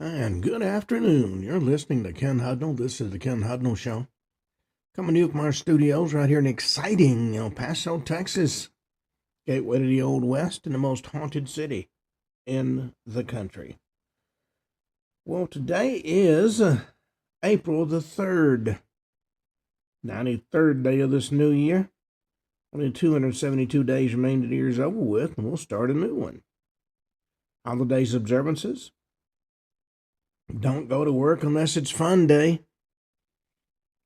And good afternoon. You're listening to Ken Hudnall. This is the Ken Hudnall Show. Coming to you from our studios right here in exciting El Paso, Texas. Gateway to the Old West and the most haunted city in the country. Well, today is April the 3rd, 93rd day of this new year. Only 272 days remain to the year's over with, and we'll start a new one. Holidays observances. Don't go to work unless it's fun day.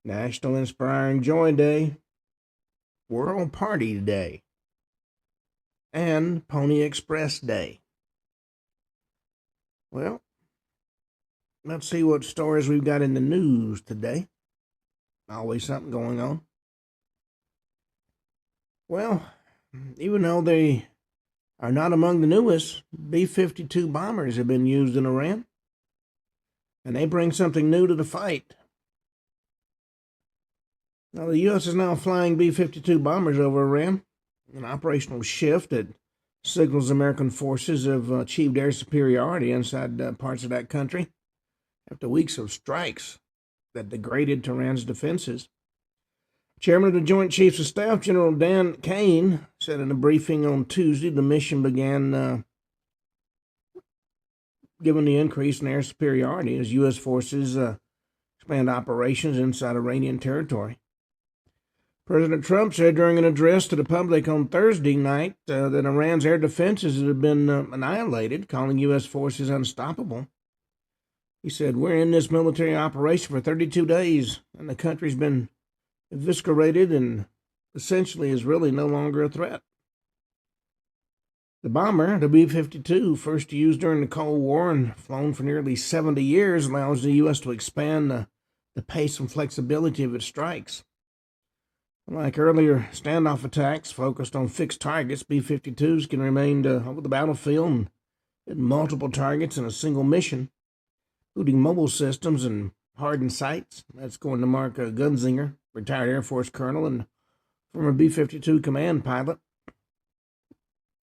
National Inspiring Joy Day. World Party Day. And Pony Express Day. Well, let's see what stories we've got in the news today. Always something going on. Well, even though they are not among the newest, B-52 bombers have been used in Iran. And they bring something new to the fight. Now, the U.S. is now flying B-52 bombers over Iran, an operational shift that signals American forces have achieved air superiority inside parts of that country after weeks of strikes that degraded Tehran's defenses. Chairman of the Joint Chiefs of Staff, General Dan Kane, said in a briefing on Tuesday the mission began given the increase in air superiority as U.S. forces expand operations inside Iranian territory. President Trump said during an address to the public on Thursday night that Iran's air defenses had been annihilated, calling U.S. forces unstoppable. He said, "We're in this military operation for 32 days, and the country's been eviscerated and essentially is really no longer a threat." The bomber, the B-52, first used during the Cold War and flown for nearly 70 years, allows the U.S. to expand the pace and flexibility of its strikes. Like earlier standoff attacks focused on fixed targets, B-52s can remain over the battlefield and hit multiple targets in a single mission, including mobile systems and hardened sights. That's according to Mark Gunzinger, retired Air Force colonel and former B-52 command pilot.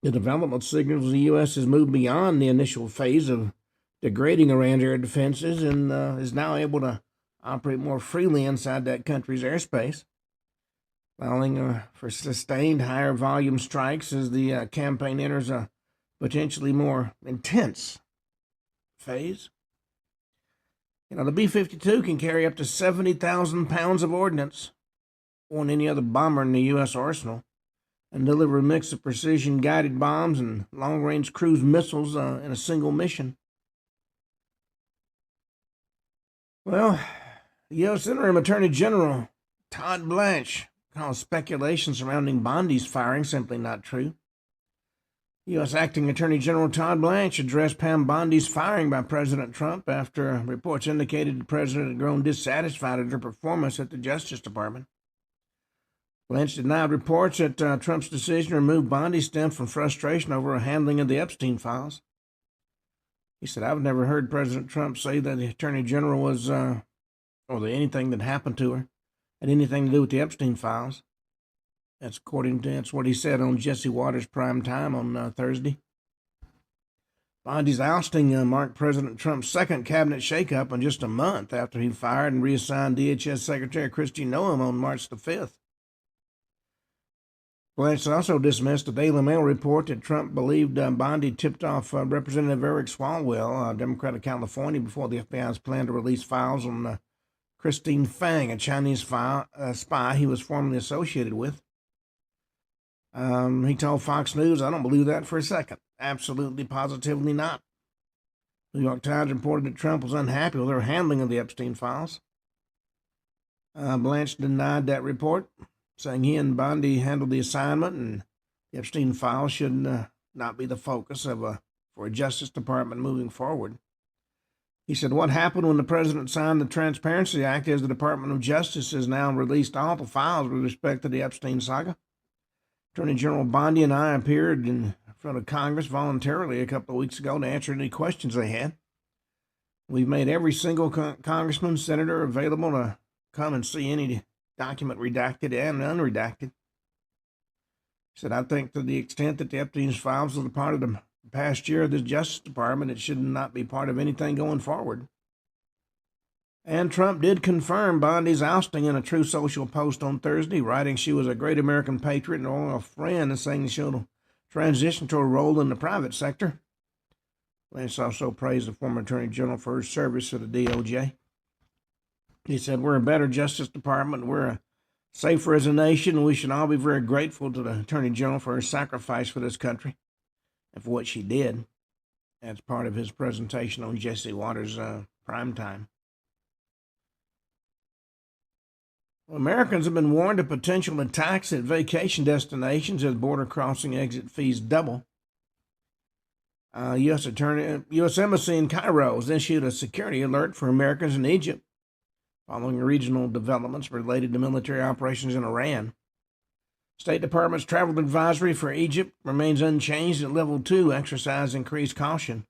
The development signals the U.S. has moved beyond the initial phase of degrading Iran's air defenses and is now able to operate more freely inside that country's airspace, allowing for sustained higher volume strikes as the campaign enters a potentially more intense phase. The B-52 can carry up to 70,000 pounds of ordnance more than any other bomber in the U.S. arsenal, and deliver a mix of precision-guided bombs and long-range cruise missiles in a single mission. Well, the U.S. Interim Attorney General Todd Blanche calls speculation surrounding Bondi's firing simply not true. U.S. Acting Attorney General Todd Blanche addressed Pam Bondi's firing by President Trump after reports indicated the president had grown dissatisfied at her performance at the Justice Department. Blanche denied reports that Trump's decision to remove Bondi stemmed from frustration over her handling of the Epstein files. He said, "I've never heard President Trump say that the Attorney General was, or that anything that happened to her had anything to do with the Epstein files." That's what he said on Jesse Waters' Prime Time on Thursday. Bondi's ousting marked President Trump's second cabinet shakeup in just a month after he fired and reassigned DHS Secretary Kristi Noem on March the 5th. Blanche also dismissed a Daily Mail report that Trump believed Bondi tipped off Representative Eric Swalwell, a Democrat of California, before the FBI's plan to release files on Christine Fang, a Chinese spy he was formerly associated with. He told Fox News, "I don't believe that for a second. Absolutely, positively not." The New York Times reported that Trump was unhappy with her handling of the Epstein files. Blanche denied that report, saying he and Bondi handled the assignment and the Epstein files should not be the focus for a Justice Department moving forward. He said, "What happened when the president signed the Transparency Act is the Department of Justice has now released all the files with respect to the Epstein saga. Attorney General Bondi and I appeared in front of Congress voluntarily a couple of weeks ago to answer any questions they had. We've made every single congressman, senator available to come and see any document redacted and unredacted. He said, I think to the extent that the Epstein's files are the part of the past year of the Justice Department, it should not be part of anything going forward. And Trump did confirm Bondi's ousting in a True Social post on Thursday, writing she was a great American patriot and a loyal friend, and saying she'll transition to a role in the private sector. Lance also praised the former Attorney General for his service to the DOJ. He said, "We're a better Justice Department. We're safer as a nation, and we should all be very grateful to the Attorney General for her sacrifice for this country and for what she did." That's part of his presentation on Jesse Watters' primetime. Well, Americans have been warned of potential attacks at vacation destinations as border crossing exit fees double. U.S. Embassy in Cairo has issued a security alert for Americans in Egypt following regional developments related to military operations in Iran. State Department's travel advisory for Egypt remains unchanged at level 2, exercise increased caution,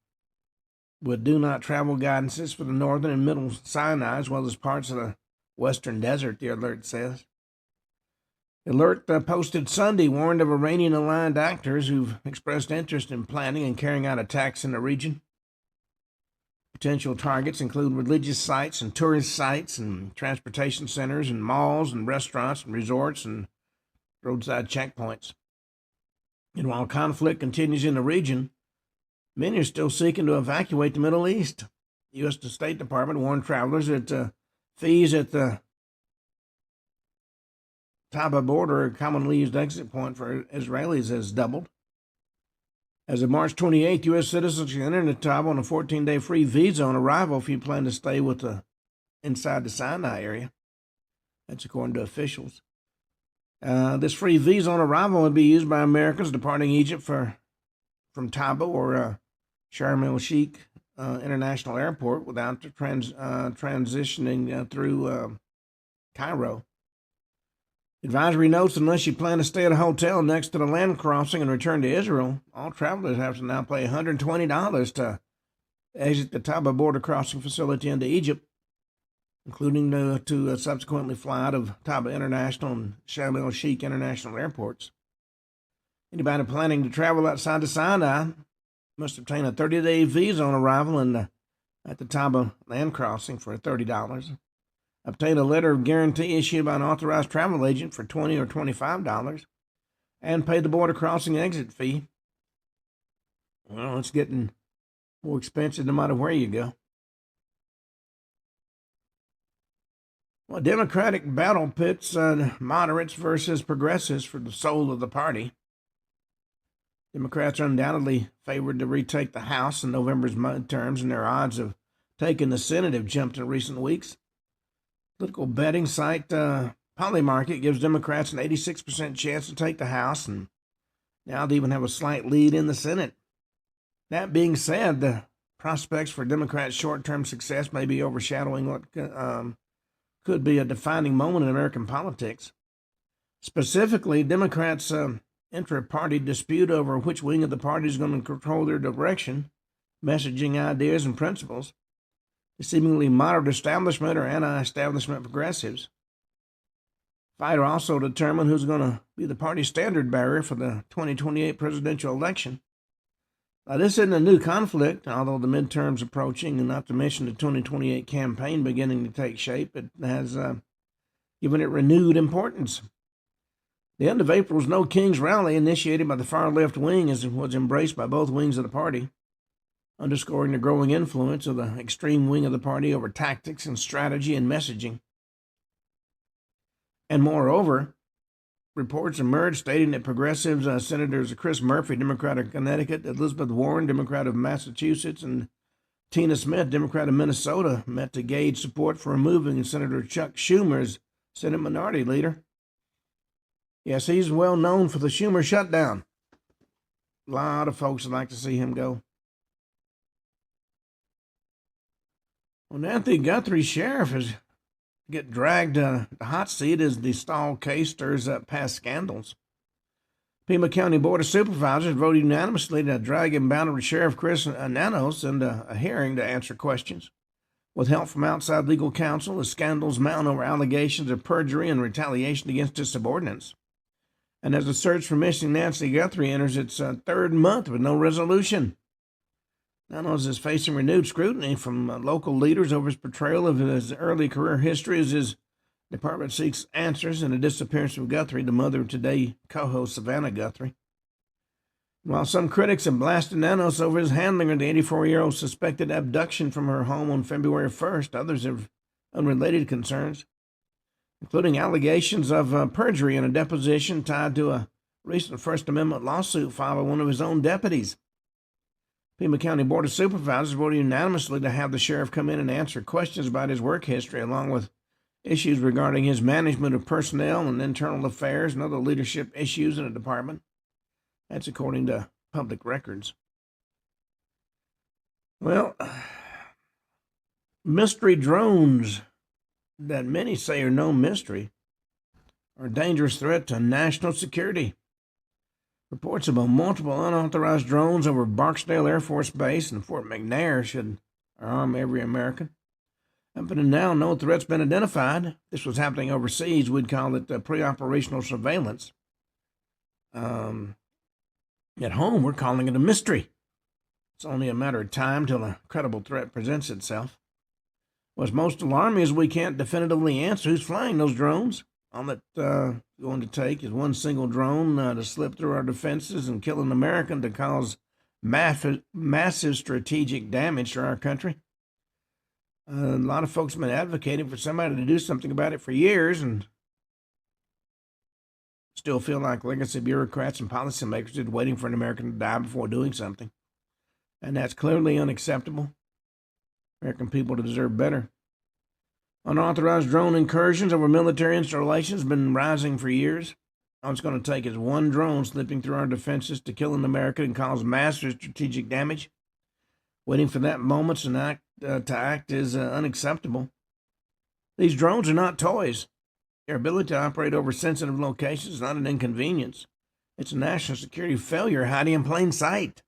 with do not travel guidances for the northern and middle Sinai as well as parts of the western desert, the alert says. The alert posted Sunday warned of Iranian-aligned actors who've expressed interest in planning and carrying out attacks in the region. Potential targets include religious sites and tourist sites and transportation centers and malls and restaurants and resorts and roadside checkpoints. And while conflict continues in the region, many are still seeking to evacuate the Middle East. The U.S. State Department warned travelers that fees at the Taba border, a commonly used exit point for Israelis, has doubled. As of March 28th, U.S. citizens can enter Taba on a 14-day free visa on arrival if you plan to stay inside the Sinai area. That's according to officials. This free visa on arrival would be used by Americans departing Egypt from Taba or Sharm el-Sheikh International Airport without transitioning through Cairo. Advisory notes, unless you plan to stay at a hotel next to the land crossing and return to Israel, all travelers have to now pay $120 to exit the Taba border crossing facility into Egypt, including to subsequently fly out of Taba International and Sharm el-Sheikh International airports. Anybody planning to travel outside the Sinai must obtain a 30-day visa on arrival at the Taba land crossing for $30. Obtain a letter of guarantee issued by an authorized travel agent for $20 or $25, and pay the border crossing exit fee. Well, it's getting more expensive no matter where you go. Well, Democratic battle pits moderates versus progressives for the soul of the party. Democrats are undoubtedly favored to retake the House in November's midterms, and their odds of taking the Senate have jumped in recent weeks. Political betting site Polymarket gives Democrats an 86% chance to take the House, and now they even have a slight lead in the Senate. That being said, the prospects for Democrats' short-term success may be overshadowing what could be a defining moment in American politics. Specifically, Democrats' intra-party dispute over which wing of the party is going to control their direction, messaging, ideas, and principles. The seemingly moderate establishment or anti-establishment progressives. Fight will also determine who's going to be the party's standard bearer for the 2028 presidential election. Now, this isn't a new conflict, although the midterms approaching, and not to mention the 2028 campaign beginning to take shape, it has given it renewed importance. The end of April's No Kings rally, initiated by the far-left wing, was embraced by both wings of the party, underscoring the growing influence of the extreme wing of the party over tactics and strategy and messaging. And moreover, reports emerged stating that progressives, Senators Chris Murphy, Democrat of Connecticut, Elizabeth Warren, Democrat of Massachusetts, and Tina Smith, Democrat of Minnesota, met to gauge support for removing Senator Chuck Schumer as Senate Minority Leader. Yes, he's well known for the Schumer shutdown. A lot of folks would like to see him go. Well, Anthony Guthrie's sheriff is get dragged to the hot seat as the Stahl case stirs up past scandals. Pima County Board of Supervisors voted unanimously to drag impounded Sheriff Chris Nanos into a hearing to answer questions, with help from outside legal counsel as scandals mount over allegations of perjury and retaliation against his subordinates. And as the search for missing Nancy Guthrie enters its third month with no resolution, not only is he facing renewed scrutiny from local leaders over his portrayal of his early career history as his department seeks answers in the disappearance of Guthrie, the mother of Today co-host Savannah Guthrie. While some critics have blasted Nanos over his handling of the 84-year-old suspected abduction from her home on February 1st, others have unrelated concerns, including allegations of perjury in a deposition tied to a recent First Amendment lawsuit filed by one of his own deputies. Pima County Board of Supervisors voted unanimously to have the sheriff come in and answer questions about his work history, along with issues regarding his management of personnel and internal affairs and other leadership issues in the department. That's according to public records. Well, mystery drones that many say are no mystery are a dangerous threat to national security. Reports about multiple unauthorized drones over Barksdale Air Force Base and Fort McNair should alarm every American. Up to now, no threat's been identified. If this was happening overseas, we'd call it pre-operational surveillance. At home, we're calling it a mystery. It's only a matter of time till a credible threat presents itself. What's most alarming is we can't definitively answer who's flying those drones. All it's going to take is one single drone to slip through our defenses and kill an American to cause massive strategic damage to our country. A lot of folks have been advocating for somebody to do something about it for years and still feel like legacy bureaucrats and policymakers are waiting for an American to die before doing something. And that's clearly unacceptable. American people deserve better. Unauthorized drone incursions over military installations have been rising for years. All it's going to take is one drone slipping through our defenses to kill an American and cause massive strategic damage. Waiting for that moment to act is unacceptable. These drones are not toys. Their ability to operate over sensitive locations is not an inconvenience. It's a national security failure hiding in plain sight.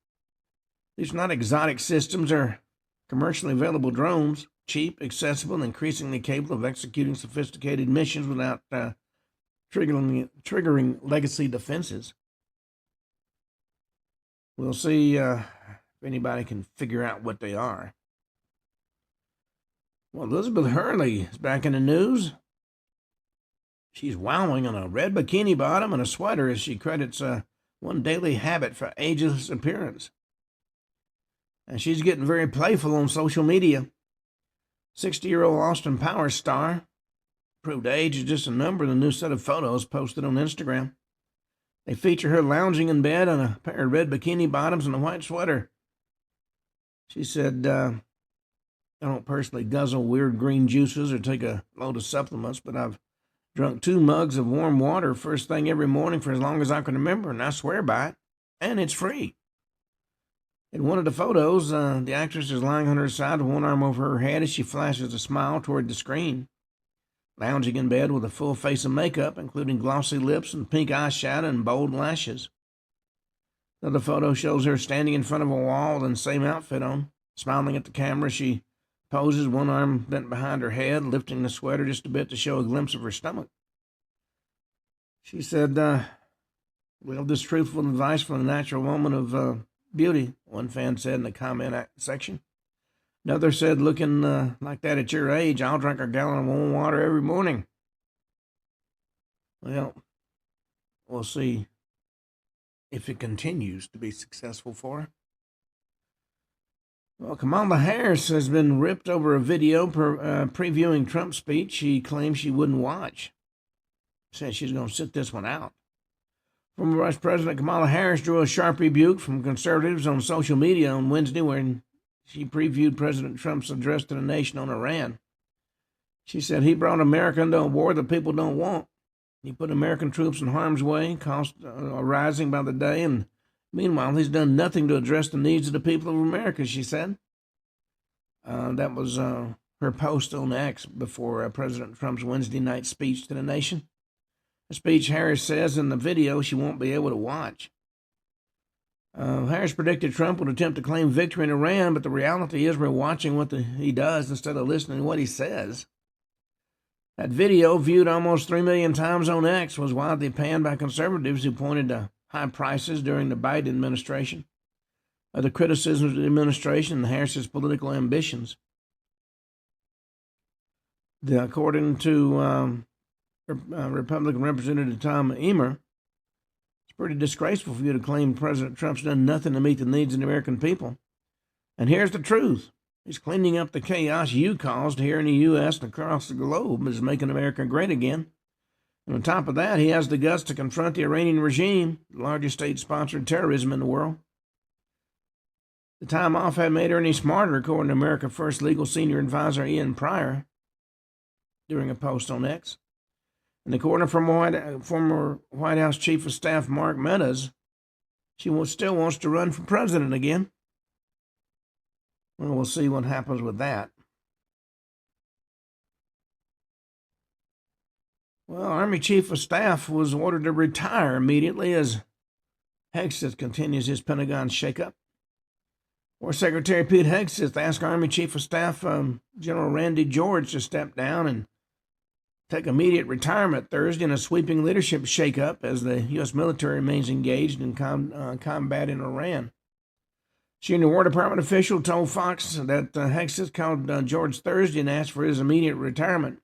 These are not exotic systems. They're commercially available drones, cheap, accessible, and increasingly capable of executing sophisticated missions without triggering legacy defenses. We'll see if anybody can figure out what they are. Well, Elizabeth Hurley is back in the news. She's wowing on a red bikini bottom and a sweater as she credits one daily habit for ageless appearance. And she's getting very playful on social media. 60-year-old Austin Powers star proved age is just a number in the new set of photos posted on Instagram. They feature her lounging in bed on a pair of red bikini bottoms and a white sweater. She said, I don't personally guzzle weird green juices or take a load of supplements, but I've drunk 2 mugs of warm water first thing every morning for as long as I can remember, and I swear by it, and it's free. In one of the photos, the actress is lying on her side with one arm over her head as she flashes a smile toward the screen, lounging in bed with a full face of makeup, including glossy lips and pink eyeshadow and bold lashes. Another photo shows her standing in front of a wall with the same outfit on, smiling at the camera. She poses, one arm bent behind her head, lifting the sweater just a bit to show a glimpse of her stomach. She said, well, this truthful advice from a natural woman of beauty, one fan said in the comment section. Another said, looking like that at your age, I'll drink a gallon of warm water every morning. Well, we'll see if it continues to be successful for her. Well, Kamala Harris has been ripped over a video previewing Trump's speech she claimed she wouldn't watch. Said she's going to sit this one out. Former Vice President Kamala Harris drew a sharp rebuke from conservatives on social media on Wednesday when she previewed President Trump's address to the nation on Iran. She said he brought America into a war that people don't want. He put American troops in harm's way, costs are rising by the day, and meanwhile, he's done nothing to address the needs of the people of America, she said. That was her post on X before President Trump's Wednesday night speech to the nation. A speech Harris says in the video she won't be able to watch. Harris predicted Trump would attempt to claim victory in Iran, but the reality is we're watching what he does instead of listening to what he says. That video, viewed almost 3 million times on X, was widely panned by conservatives who pointed to high prices during the Biden administration, other criticisms of the administration, and Harris's political ambitions. According to Republican Representative Tom Emmer, it's pretty disgraceful for you to claim President Trump's done nothing to meet the needs of the American people. And here's the truth. He's cleaning up the chaos you caused here in the U.S. and across the globe, is making America great again. And on top of that, he has the guts to confront the Iranian regime, the largest state-sponsored terrorism in the world. The time off hadn't made her any smarter, according to America First legal senior advisor Ian Pryor, during a post on X. And according to former White House Chief of Staff Mark Meadows, she still wants to run for president again. Well, we'll see what happens with that. Well, Army Chief of Staff was ordered to retire immediately as Hegseth continues his Pentagon shakeup. War Secretary Pete Hegseth asked Army Chief of Staff General Randy George to step down and take immediate retirement Thursday in a sweeping leadership shakeup as the U.S. military remains engaged in combat in Iran. Senior War Department official told Fox that Hegseth called George Thursday and asked for his immediate retirement,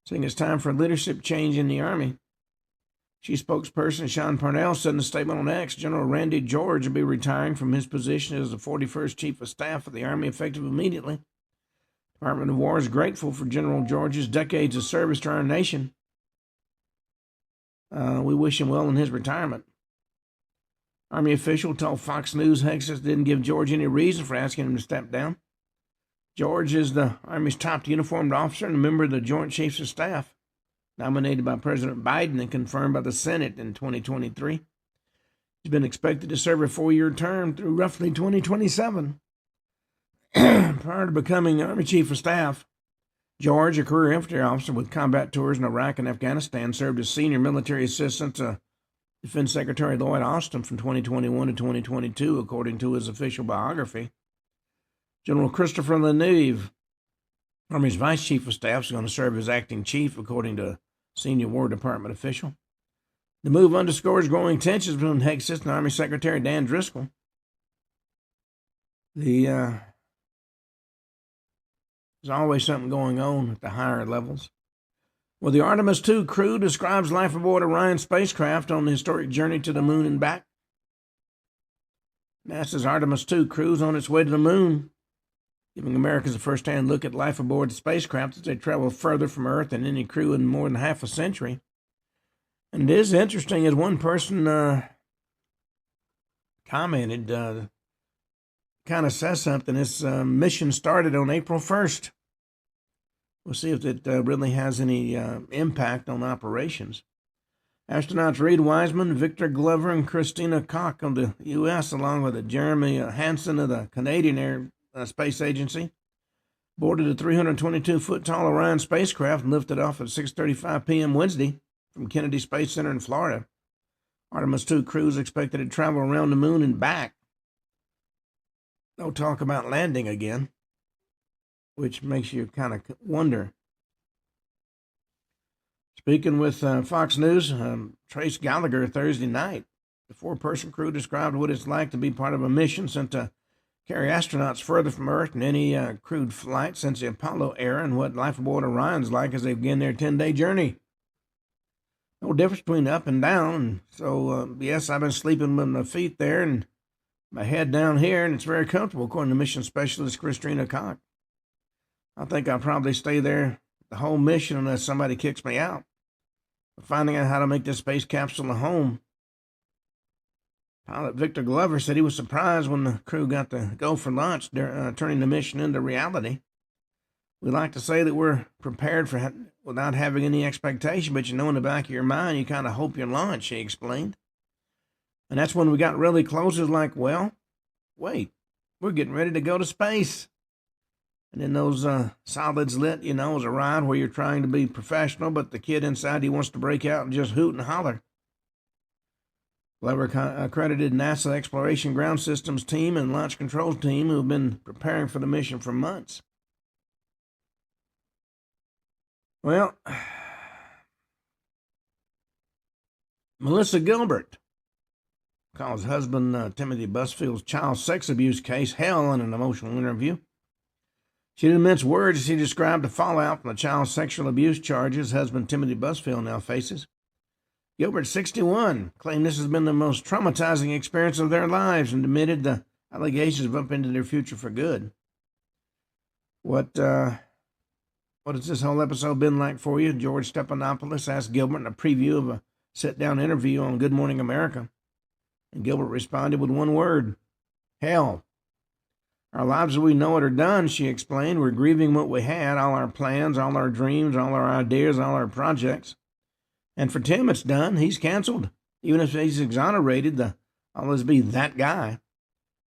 saying it's time for a leadership change in the Army. Chief spokesperson Sean Parnell said in a statement on X, General Randy George will be retiring from his position as the 41st Chief of Staff of the Army effective immediately. The Department of War is grateful for General George's decades of service to our nation. We wish him well in his retirement. Army official told Fox News Hegseth didn't give George any reason for asking him to step down. George is the Army's top uniformed officer and a member of the Joint Chiefs of Staff, nominated by President Biden and confirmed by the Senate in 2023. He's been expected to serve a 4-year term through roughly 2027. Prior to becoming Army Chief of Staff, George, a career infantry officer with combat tours in Iraq and Afghanistan, served as senior military assistant to Defense Secretary Lloyd Austin from 2021 to 2022, according to his official biography. General Christopher Leneve, Army's Vice Chief of Staff, is going to serve as acting chief, according to a senior War Department official. The move underscores growing tensions between Hegseth and Army Secretary Dan Driscoll. There's always something going on at the higher levels. Well, the Artemis II crew describes life aboard Orion spacecraft on the historic journey to the moon and back. NASA's Artemis II crew is on its way to the moon, giving Americans a first-hand look at life aboard the spacecraft as they travel further from Earth than any crew in more than half a century. And it is interesting, as one person commented, kind of says something. This mission started on April 1st. We'll see if it really has any impact on operations. Astronauts Reed Wiseman, Victor Glover, and Christina Koch of the U.S., along with Jeremy Hansen of the Canadian Air Space Agency, boarded a 322-foot-tall Orion spacecraft and lifted off at 6:35 p.m. Wednesday from Kennedy Space Center in Florida. Artemis II crew is expected to travel around the moon and back. No talk about landing again, which makes you kind of wonder. Speaking with Fox News, Trace Gallagher Thursday night, the 4-person crew described what it's like to be part of a mission sent to carry astronauts further from Earth than any crewed flight since the Apollo era, and what life aboard Orion's like as they begin their 10-day journey. No difference between up and down. So, yes, I've been sleeping with my feet there and my head down here, and it's very comfortable, according to mission specialist Christina Koch. I think I'll probably stay there the whole mission unless somebody kicks me out. But finding out how to make this space capsule a home. Pilot Victor Glover said he was surprised when the crew got to go for lunch, turning the mission into reality. We like to say that we're prepared for without having any expectation, but in the back of your mind, you kind of hope you're launched, he explained. And that's when we got really close. It was like, well, wait, we're getting ready to go to space. And then those solids lit, is a ride where you're trying to be professional, but the kid inside, he wants to break out and just hoot and holler. Glover accredited NASA Exploration Ground Systems team and Launch Controls team who have been preparing for the mission for months. Well, Melissa Gilbert calls husband Timothy Busfield's child sex abuse case hell in an emotional interview. She didn't mince words as she described the fallout from the child sexual abuse charges husband Timothy Busfield now faces. Gilbert, 61, claimed this has been the most traumatizing experience of their lives and admitted the allegations have upended their future for good. What has this whole episode been like for you? George Stephanopoulos asked Gilbert in a preview of a sit-down interview on Good Morning America. And Gilbert responded with one word: hell. Our lives as we know it are done, she explained. We're grieving what we had, all our plans, all our dreams, all our ideas, all our projects. And for Tim, it's done. He's canceled. Even if he's exonerated, I'll always be that guy.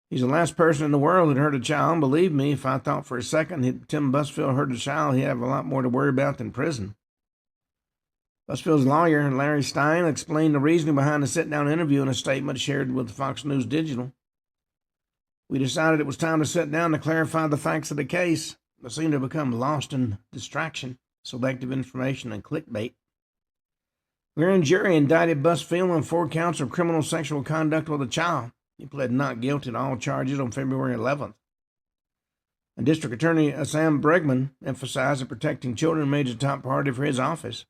He's the last person in the world that hurt a child. Believe me, if I thought for a second Tim Busfield hurt a child, he'd have a lot more to worry about than prison. Busfield's lawyer, Larry Stein, explained the reasoning behind the sit-down interview in a statement shared with Fox News Digital. We decided it was time to sit down to clarify the facts of the case that seemed to become lost in distraction, selective information, and clickbait. The grand jury indicted Busfield on 4 counts of criminal sexual conduct with a child. He pled not guilty to all charges on February 11th. And District Attorney Sam Bregman emphasized that protecting children remains a top priority for his office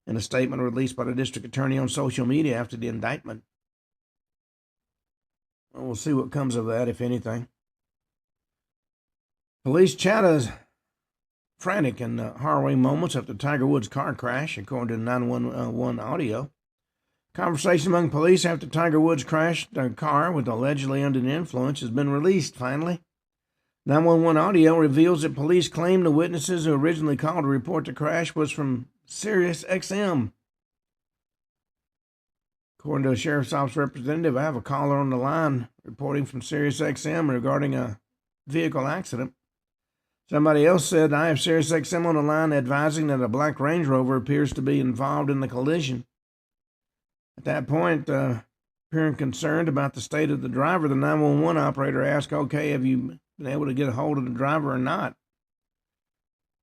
in a statement released by the district attorney on social media after the indictment. Well, we'll see what comes of that, if anything. Police chatters frantic and harrowing moments after Tiger Woods' car crash, according to 911 audio. Conversation among police after Tiger Woods crashed a car with allegedly under the influence has been released, finally. 911 audio reveals that police claim the witnesses who originally called to report the crash was from Sirius XM. According to a sheriff's office representative, I have a caller on the line reporting from Sirius XM regarding a vehicle accident. Somebody else said, I have Sirius XM on the line advising that a black Range Rover appears to be involved in the collision. At that point, appearing concerned about the state of the driver, the 911 operator asked, okay, have you been able to get a hold of the driver or not?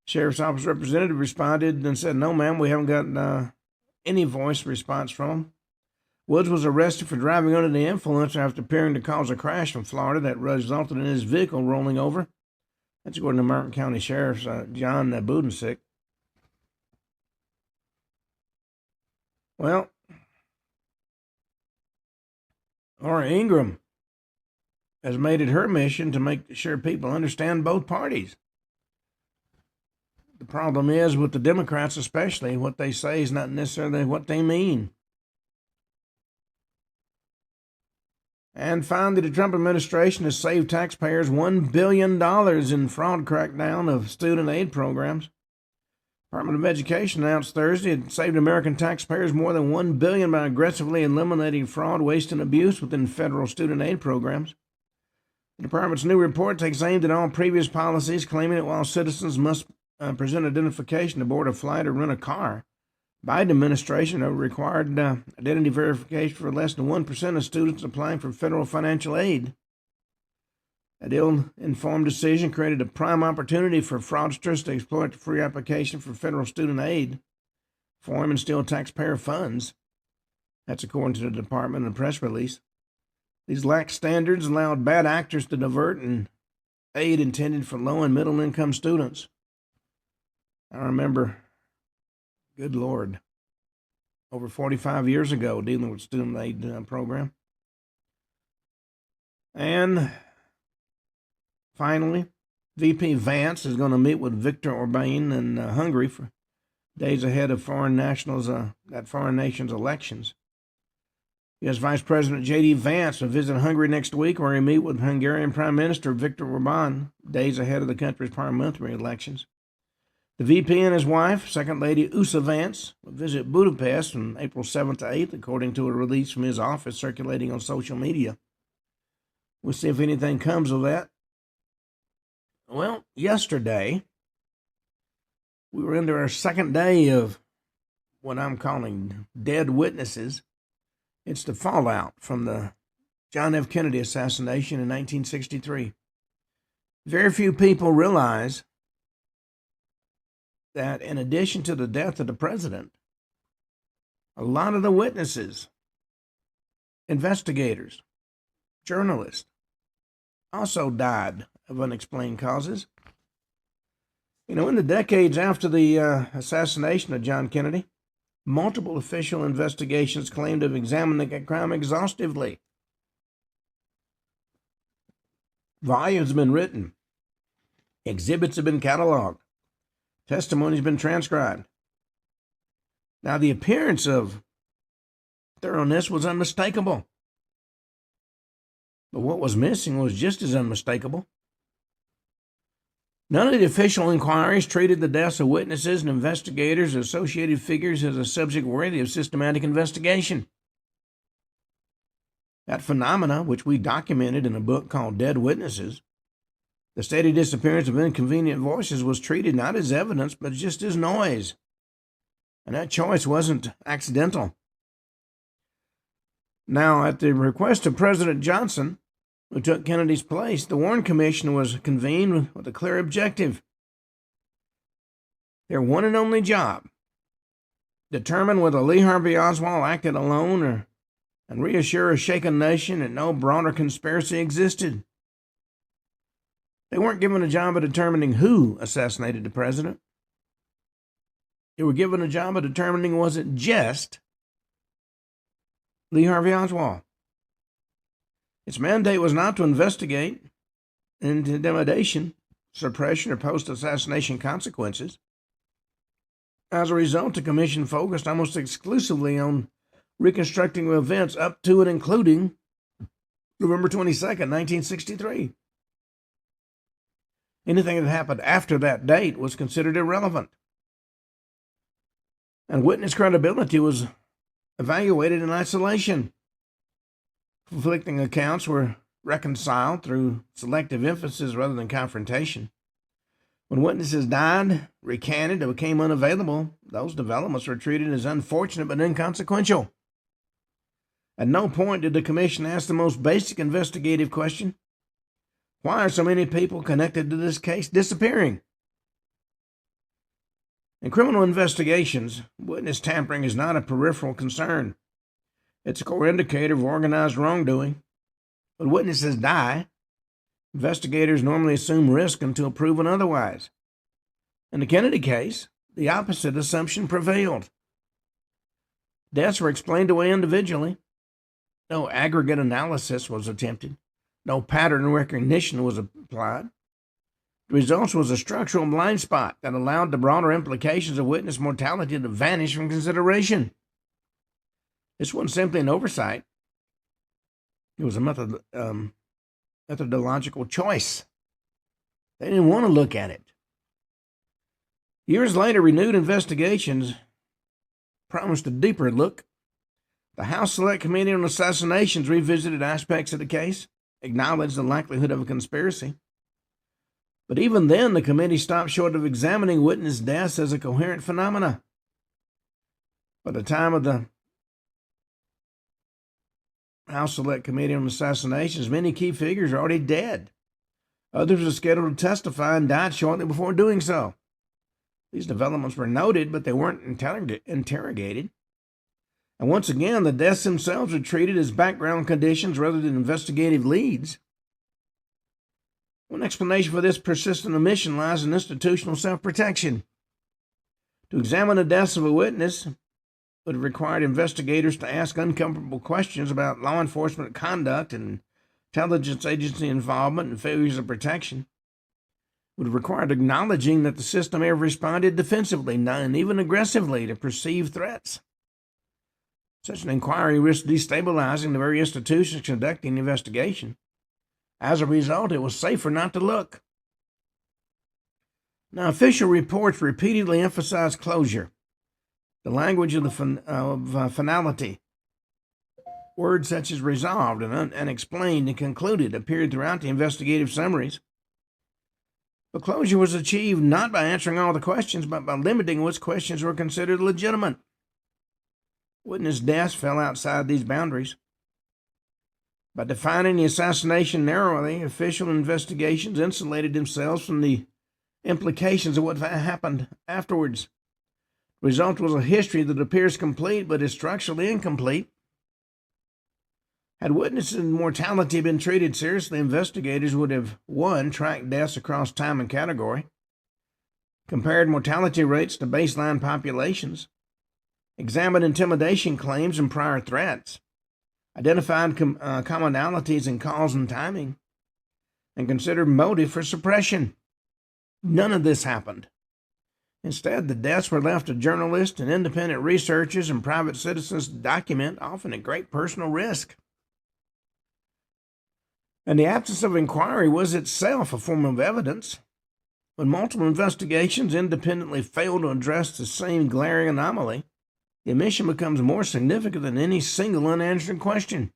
Sheriff's office representative responded and said, no, ma'am, we haven't gotten any voice response from him. Woods was arrested for driving under the influence after appearing to cause a crash in Florida that resulted in his vehicle rolling over. That's according to Martin County Sheriff John Budensick. Well, Laura Ingraham has made it her mission to make sure people understand both parties. The problem is with the Democrats especially, what they say is not necessarily what they mean. And found that the Trump administration has saved taxpayers $1 billion in fraud crackdown of student aid programs. Department of Education announced Thursday it saved American taxpayers more than $1 billion by aggressively eliminating fraud, waste, and abuse within federal student aid programs. The department's new report takes aim at all previous policies, claiming that while citizens must present identification to board a flight or rent a car, Biden administration required identity verification for less than 1% of students applying for federal financial aid. That ill-informed decision created a prime opportunity for fraudsters to exploit the free application for federal student aid, form and steal taxpayer funds. That's according to the department in a press release. These lax standards allowed bad actors to divert and aid intended for low and middle income students. I remember, good Lord, over 45 years ago dealing with student aid program. And finally, VP Vance is going to meet with Viktor Orban in Hungary for days ahead of foreign nationals, that foreign nation's elections. U.S. Vice President J.D. Vance will visit Hungary next week, where he'll meet with Hungarian Prime Minister Viktor Orban days ahead of the country's parliamentary elections. The VP and his wife, Second Lady Usa Vance, will visit Budapest from April 7th to 8th, according to a release from his office circulating on social media. We'll see if anything comes of that. Well, yesterday, we were into our second day of what I'm calling dead witnesses. It's the fallout from the John F. Kennedy assassination in 1963. Very few people realize that in addition to the death of the president, a lot of the witnesses, investigators, journalists, also died of unexplained causes. In the decades after the assassination of John Kennedy, multiple official investigations claimed to have examined the crime exhaustively. Volumes have been written, exhibits have been cataloged, testimony has been transcribed. Now, the appearance of thoroughness was unmistakable, but what was missing was just as unmistakable. None of the official inquiries treated the deaths of witnesses and investigators or associated figures as a subject worthy of systematic investigation. That phenomena, which we documented in a book called Dead Witnesses, the steady disappearance of inconvenient voices, was treated not as evidence but just as noise. And that choice wasn't accidental. Now, at the request of President Johnson, who took Kennedy's place, the Warren Commission was convened with a clear objective. Their one and only job: determine whether Lee Harvey Oswald acted alone and reassure a shaken nation that no broader conspiracy existed. They weren't given a job of determining who assassinated the president. They were given a job of determining, was it just Lee Harvey Oswald? Its mandate was not to investigate into intimidation, suppression, or post-assassination consequences. As a result, the commission focused almost exclusively on reconstructing events up to and including November 22nd, 1963. Anything that happened after that date was considered irrelevant. And witness credibility was evaluated in isolation. Conflicting accounts were reconciled through selective emphasis rather than confrontation. When witnesses died, recanted, or became unavailable, those developments were treated as unfortunate but inconsequential. At no point did the commission ask the most basic investigative question: why are so many people connected to this case disappearing? In criminal investigations, witness tampering is not a peripheral concern. It's a core indicator of organized wrongdoing. When witnesses die, investigators normally assume risk until proven otherwise. In the Kennedy case, the opposite assumption prevailed. Deaths were explained away individually. No aggregate analysis was attempted. No pattern recognition was applied. The result was a structural blind spot that allowed the broader implications of witness mortality to vanish from consideration. This wasn't simply an oversight. It was a methodological choice. They didn't want to look at it. Years later, renewed investigations promised a deeper look. The House Select Committee on Assassinations revisited aspects of the case, acknowledged the likelihood of a conspiracy. But even then, the committee stopped short of examining witness deaths as a coherent phenomena. By the time of the House Select Committee on Assassinations, many key figures are already dead. Others were scheduled to testify and died shortly before doing so. These developments were noted, but they weren't interrogated. And once again, the deaths themselves were treated as background conditions rather than investigative leads. One explanation for this persistent omission lies in institutional self-protection. To examine the deaths of a witness would have required investigators to ask uncomfortable questions about law enforcement conduct and intelligence agency involvement and failures of protection. It would have required acknowledging that the system may have responded defensively and even aggressively to perceived threats. Such an inquiry risked destabilizing the very institutions conducting the investigation. As a result, it was safer not to look. Now, official reports repeatedly emphasize closure, the language of finality. Words such as resolved and unexplained and concluded appeared throughout the investigative summaries. But closure was achieved not by answering all the questions, but by limiting which questions were considered legitimate. Witness deaths fell outside these boundaries. By defining the assassination narrowly, official investigations insulated themselves from the implications of what happened afterwards. The result was a history that appears complete but is structurally incomplete. Had witnesses' mortality been treated seriously, investigators would have, 1, tracked deaths across time and category, compared mortality rates to baseline populations, examined intimidation claims and prior threats, identified commonalities in cause and timing, and considered motive for suppression. None of this happened. Instead, the deaths were left to journalists and independent researchers and private citizens to document, often at great personal risk. And the absence of inquiry was itself a form of evidence. When multiple investigations independently fail to address the same glaring anomaly, the omission becomes more significant than any single unanswered question.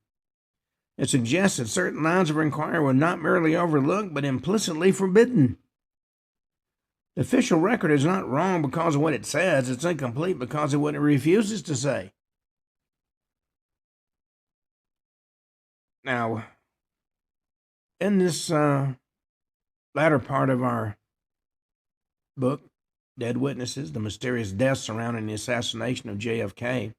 It suggests that certain lines of inquiry were not merely overlooked, but implicitly forbidden. The official record is not wrong because of what it says, it's incomplete because of what it refuses to say. Now, in this latter part of our book, Dead Witnesses, the mysterious deaths surrounding the assassination of JFK,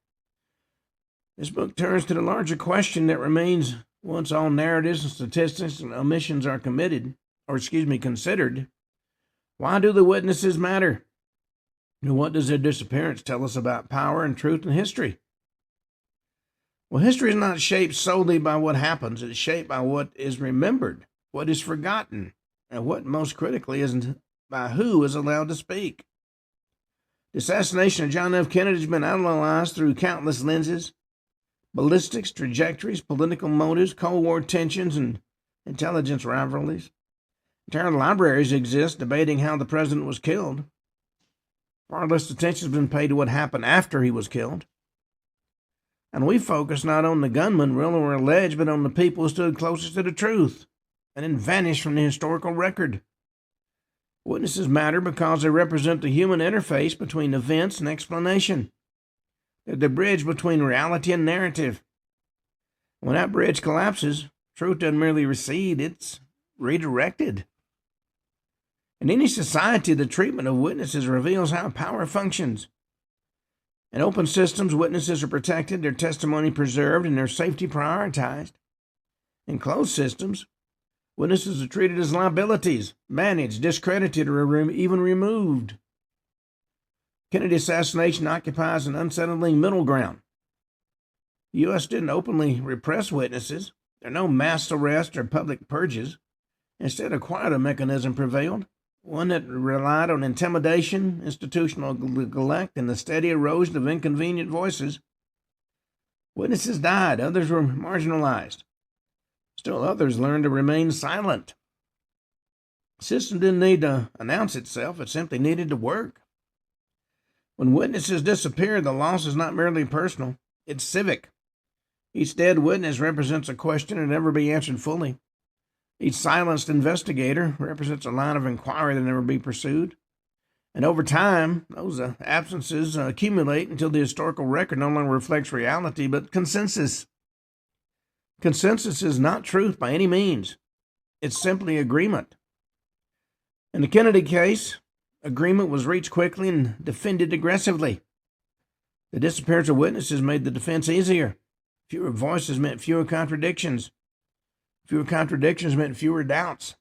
this book turns to the larger question that remains once all narratives and statistics and omissions are considered. Why do the witnesses matter? And what does their disappearance tell us about power and truth in history? Well, history is not shaped solely by what happens. It's shaped by what is remembered, what is forgotten, and what, most critically, isn't by who is allowed to speak. The assassination of John F. Kennedy has been analyzed through countless lenses: ballistics, trajectories, political motives, Cold War tensions, and intelligence rivalries. Entire libraries exist debating how the president was killed. Far less attention has been paid to what happened after he was killed. And we focus not on the gunman, real or alleged, but on the people who stood closest to the truth and then vanished from the historical record. Witnesses matter because they represent the human interface between events and explanation. They're the bridge between reality and narrative. When that bridge collapses, truth doesn't merely recede, it's redirected. In any society, the treatment of witnesses reveals how power functions. In open systems, witnesses are protected, their testimony preserved, and their safety prioritized. In closed systems, witnesses are treated as liabilities, managed, discredited, or even removed. Kennedy assassination occupies an unsettling middle ground. The U.S. didn't openly repress witnesses. There are no mass arrests or public purges. Instead, a quieter mechanism prevailed, one that relied on intimidation, institutional neglect, and the steady erosion of inconvenient voices. Witnesses died, others were marginalized. Still others learned to remain silent. The system didn't need to announce itself, it simply needed to work. When witnesses disappear, the loss is not merely personal, it's civic. Each dead witness represents a question that will never be answered fully. Each silenced investigator represents a line of inquiry that will never be pursued. And over time, those absences accumulate until the historical record no longer reflects reality, but consensus. Consensus is not truth by any means. It's simply agreement. In the Kennedy case, agreement was reached quickly and defended aggressively. The disappearance of witnesses made the defense easier. Fewer voices meant fewer contradictions. Fewer contradictions meant fewer doubts.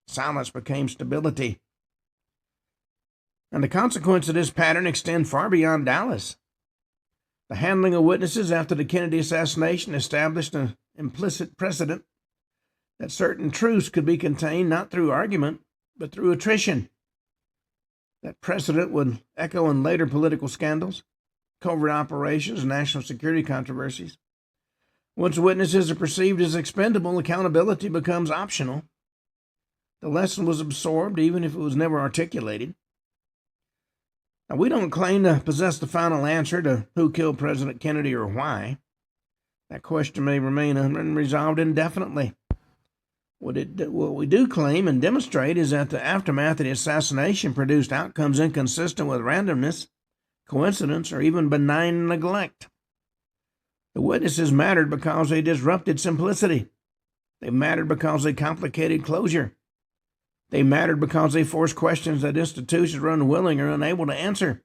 Silence became stability. And the consequences of this pattern extend far beyond Dallas. The handling of witnesses after the Kennedy assassination established an implicit precedent that certain truths could be contained not through argument, but through attrition. That precedent would echo in later political scandals, covert operations, and national security controversies. Once witnesses are perceived as expendable, accountability becomes optional. The lesson was absorbed, even if it was never articulated. Now, we don't claim to possess the final answer to who killed President Kennedy or why. That question may remain unresolved indefinitely. What we do claim and demonstrate is that the aftermath of the assassination produced outcomes inconsistent with randomness, coincidence, or even benign neglect. The witnesses mattered because they disrupted simplicity. They mattered because they complicated closure. They mattered because they forced questions that institutions were unwilling or unable to answer.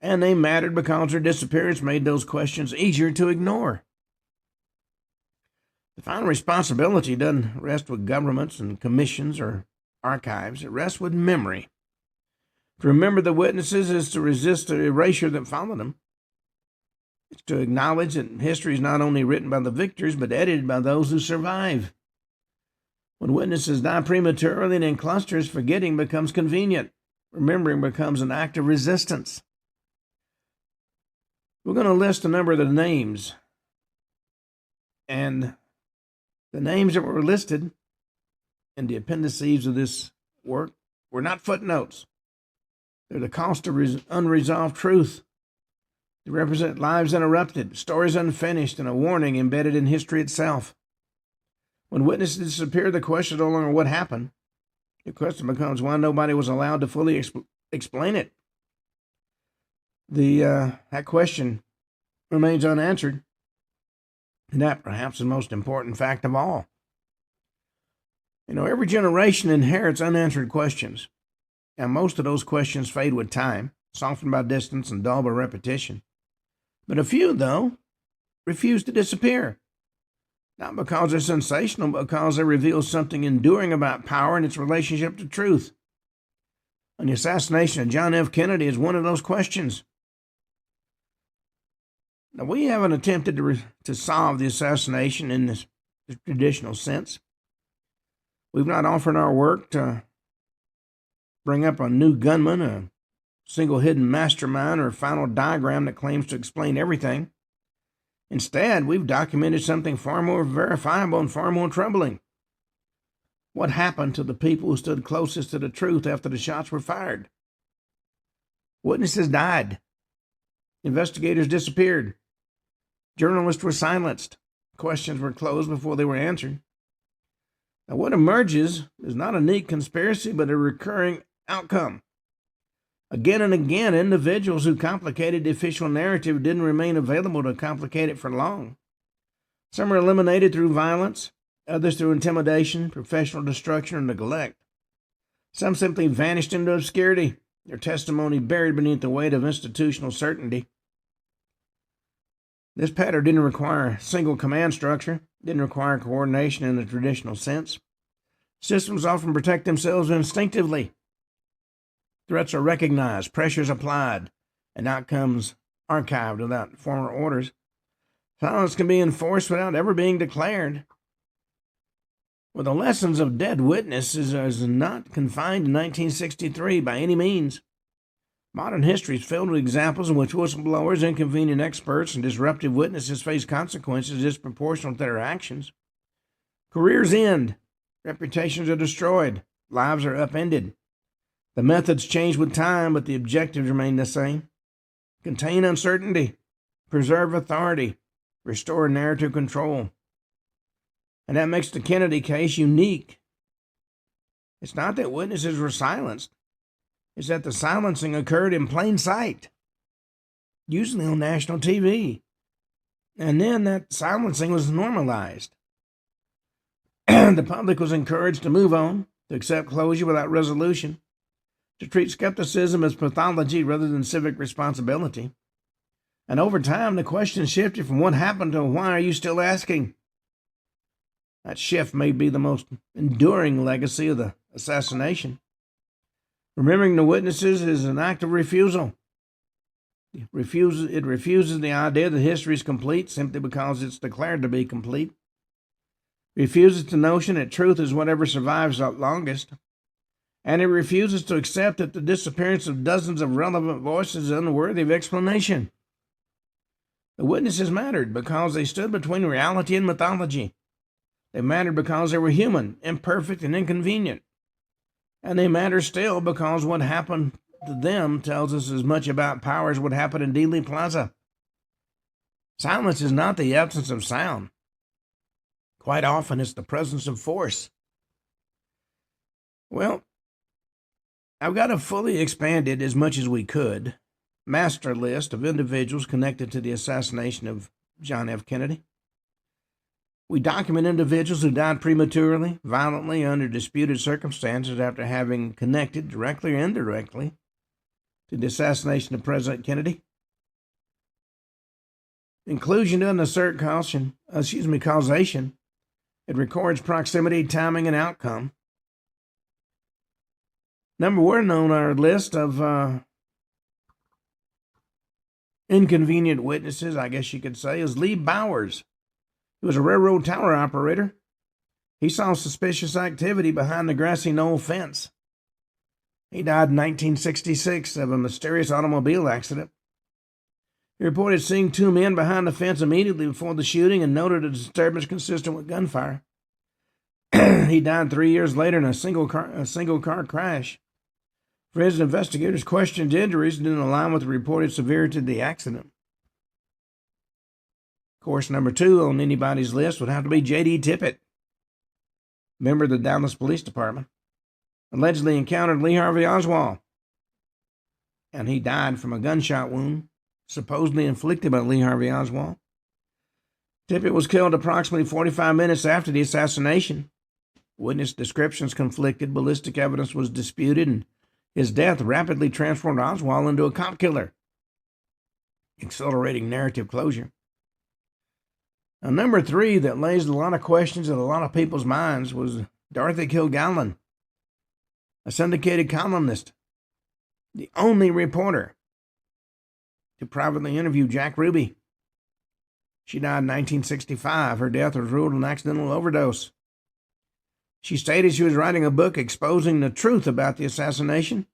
And they mattered because their disappearance made those questions easier to ignore. The final responsibility doesn't rest with governments and commissions or archives. It rests with memory. To remember the witnesses is to resist the erasure that followed them. It's to acknowledge that history is not only written by the victors, but edited by those who survive. When witnesses die prematurely and in clusters, forgetting becomes convenient. Remembering becomes an act of resistance. We're going to list a number of the names. And the names that were listed in the appendices of this work were not footnotes. They're the cost of unresolved truth. They represent lives interrupted, stories unfinished, and a warning embedded in history itself. When witnesses disappear, the question is no longer what happened. The question becomes why nobody was allowed to fully explain it. That question remains unanswered, and that perhaps is the most important fact of all. Every generation inherits unanswered questions, and most of those questions fade with time, softened by distance and dulled by repetition. But a few, though, refuse to disappear. Not because they're sensational, but because they reveal something enduring about power and its relationship to truth. And the assassination of John F. Kennedy is one of those questions. Now, we haven't attempted to solve the assassination in the traditional sense. We've not offered our work to bring up a new gunman, a single hidden mastermind, or a final diagram that claims to explain everything. Instead, we've documented something far more verifiable and far more troubling. What happened to the people who stood closest to the truth after the shots were fired? Witnesses died. Investigators disappeared. Journalists were silenced. Questions were closed before they were answered. Now, what emerges is not a neat conspiracy, but a recurring outcome. Again and again, individuals who complicated the official narrative didn't remain available to complicate it for long. Some were eliminated through violence, others through intimidation, professional destruction, or neglect. Some simply vanished into obscurity, their testimony buried beneath the weight of institutional certainty. This pattern didn't require a single command structure, didn't require coordination in the traditional sense. Systems often protect themselves instinctively. Threats are recognized, pressures applied, and outcomes archived without formal orders. Silence can be enforced without ever being declared. Well, the lessons of dead witnesses is not confined to 1963 by any means. Modern history is filled with examples in which whistleblowers, inconvenient experts, and disruptive witnesses face consequences disproportional to their actions. Careers end, reputations are destroyed, lives are upended. The methods change with time, but the objectives remain the same. Contain uncertainty, preserve authority, restore narrative control. And that makes the Kennedy case unique. It's not that witnesses were silenced. It's that the silencing occurred in plain sight, usually on national TV. And then that silencing was normalized. The public was encouraged to move on, to accept closure without resolution, to treat skepticism as pathology rather than civic responsibility. And over time, the question shifted from what happened to why are you still asking? That shift may be the most enduring legacy of the assassination. Remembering the witnesses is an act of refusal. It refuses the idea that history is complete simply because it's declared to be complete. It refuses the notion that truth is whatever survives the longest. And it refuses to accept that the disappearance of dozens of relevant voices is unworthy of explanation. The witnesses mattered because they stood between reality and mythology. They mattered because they were human, imperfect, and inconvenient. And they matter still because what happened to them tells us as much about power as what happened in Dealey Plaza. Silence is not the absence of sound. Quite often it's the presence of force. Well, I've got a fully expanded, as much as we could, master list of individuals connected to the assassination of John F. Kennedy. We document individuals who died prematurely, violently, under disputed circumstances after having connected, directly or indirectly, to the assassination of President Kennedy. Inclusion doesn't assert causation. It records proximity, timing, and outcome. Number one on our list of inconvenient witnesses, I guess you could say, is Lee Bowers. He was a railroad tower operator. He saw suspicious activity behind the grassy knoll fence. He died in 1966 of a mysterious automobile accident. He reported seeing two men behind the fence immediately before the shooting and noted a disturbance consistent with gunfire. He died 3 years later in a single car crash. Forensic investigators questioned injuries and didn't align with the reported severity of the accident. Of course, number two on anybody's list would have to be J.D. Tippit, member of the Dallas Police Department. Allegedly encountered Lee Harvey Oswald, and he died from a gunshot wound supposedly inflicted by Lee Harvey Oswald. Tippit was killed approximately 45 minutes after the assassination. Witness descriptions conflicted, ballistic evidence was disputed, and his death rapidly transformed Oswald into a cop killer, accelerating narrative closure. Now, number three that raised a lot of questions in a lot of people's minds was Dorothy Kilgallen, a syndicated columnist, the only reporter to privately interview Jack Ruby. She died in 1965. Her death was ruled an accidental overdose. She stated she was writing a book exposing the truth about the assassination.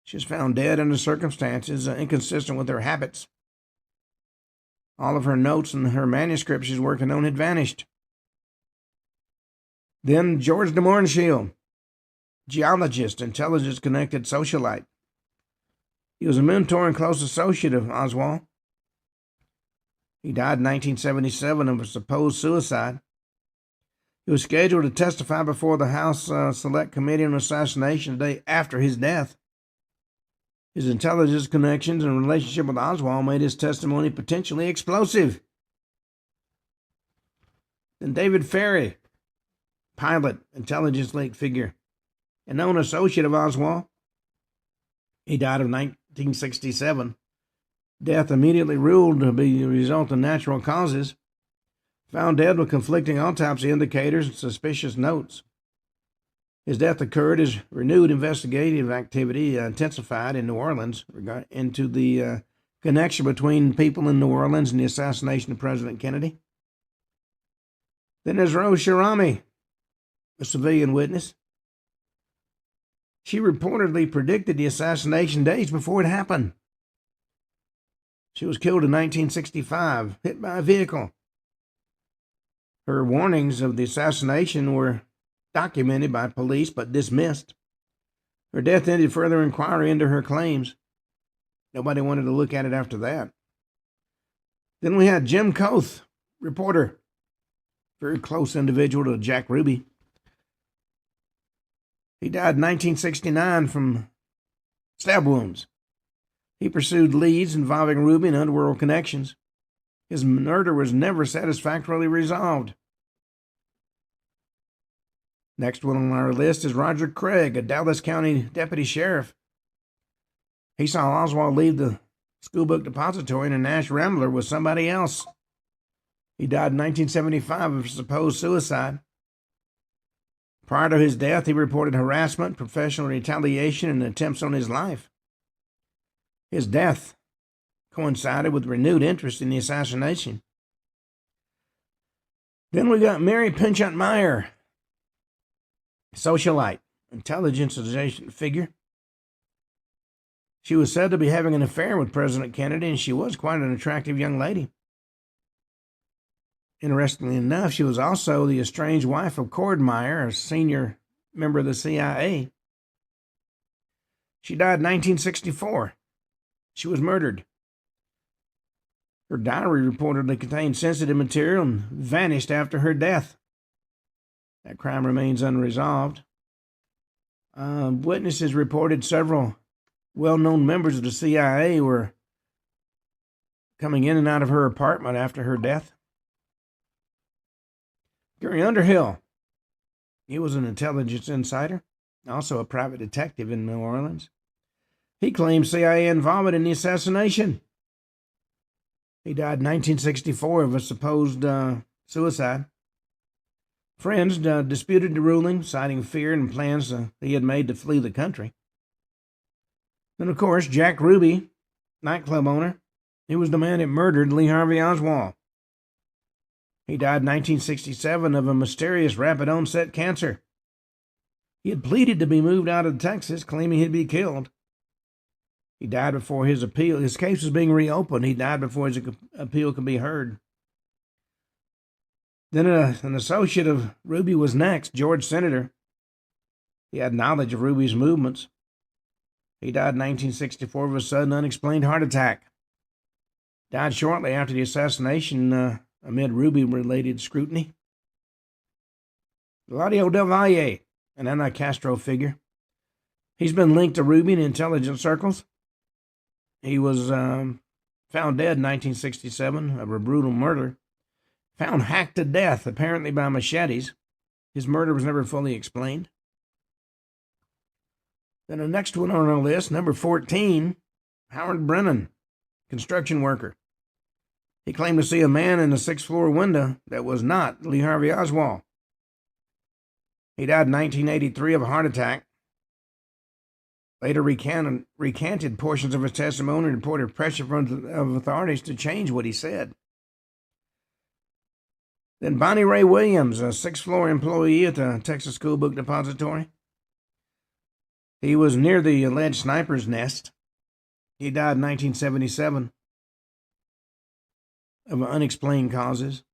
She was found dead under circumstances inconsistent with her habits. All of her notes and her manuscript she was working on had vanished. Then George de Mohrenschildt, geologist, intelligence-connected socialite. He was a mentor and close associate of Oswald. He died in 1977 of a supposed suicide. He was scheduled to testify before the House Select Committee on Assassination the day after his death. His intelligence connections and relationship with Oswald made his testimony potentially explosive. Then David Ferrie, pilot, intelligence leak figure, and known associate of Oswald. He died of 1967. Death immediately ruled to be the result of natural causes. Found dead with conflicting autopsy indicators and suspicious notes. His death occurred as renewed investigative activity intensified in New Orleans into the connection between people in New Orleans and the assassination of President Kennedy. Then there's Rose Shirami, a civilian witness. She reportedly predicted the assassination days before it happened. She was killed in 1965, hit by a vehicle. Her warnings of the assassination were documented by police but dismissed. Her death ended further inquiry into her claims. Nobody wanted to look at it after that. Then we had Jim Koth, reporter, very close individual to Jack Ruby. He died in 1969 from stab wounds. He pursued leads involving Ruby and underworld connections. His murder was never satisfactorily resolved. Next one on our list is Roger Craig, a Dallas County deputy sheriff. He saw Oswald leave the schoolbook depository in a Nash Rambler with somebody else. He died in 1975 of supposed suicide. Prior to his death, he reported harassment, professional retaliation, and attempts on his life. His death coincided with renewed interest in the assassination. Then we got Mary Pinchot Meyer, socialite, intelligence figure. She was said to be having an affair with President Kennedy, and she was quite an attractive young lady. Interestingly enough, she was also the estranged wife of Cord Meyer, a senior member of the CIA. She died in 1964. She was murdered. Her diary reportedly contained sensitive material and vanished after her death. That crime remains unresolved. Witnesses reported several well-known members of the CIA were coming in and out of her apartment after her death. Gary Underhill. He was an intelligence insider, also a private detective in New Orleans. He claimed CIA involvement in the assassination. He died in 1964 of a supposed suicide. Friends disputed the ruling, citing fear and plans he had made to flee the country. Then, of course, Jack Ruby, nightclub owner, he was the man that murdered Lee Harvey Oswald. He died in 1967 of a mysterious rapid onset cancer. He had pleaded to be moved out of Texas, claiming he'd be killed. He died before his appeal. His case was being reopened. He died before his appeal could be heard. Then an associate of Ruby was next, George Senator. He had knowledge of Ruby's movements. He died in 1964 of a sudden unexplained heart attack. Died shortly after the assassination amid Ruby-related scrutiny. Eladio Del Valle, an anti-Castro figure. He's been linked to Ruby in intelligence circles. He was found dead in 1967 of a brutal murder. Found hacked to death, apparently by machetes. His murder was never fully explained. Then the next one on our list, number 14, Howard Brennan, construction worker. He claimed to see a man in a sixth-floor window that was not Lee Harvey Oswald. He died in 1983 of a heart attack. Later recanted portions of his testimony and reported pressure of authorities to change what he said. Then Bonnie Ray Williams, a sixth-floor employee at the Texas School Book Depository. He was near the alleged sniper's nest. He died in 1977 of unexplained causes.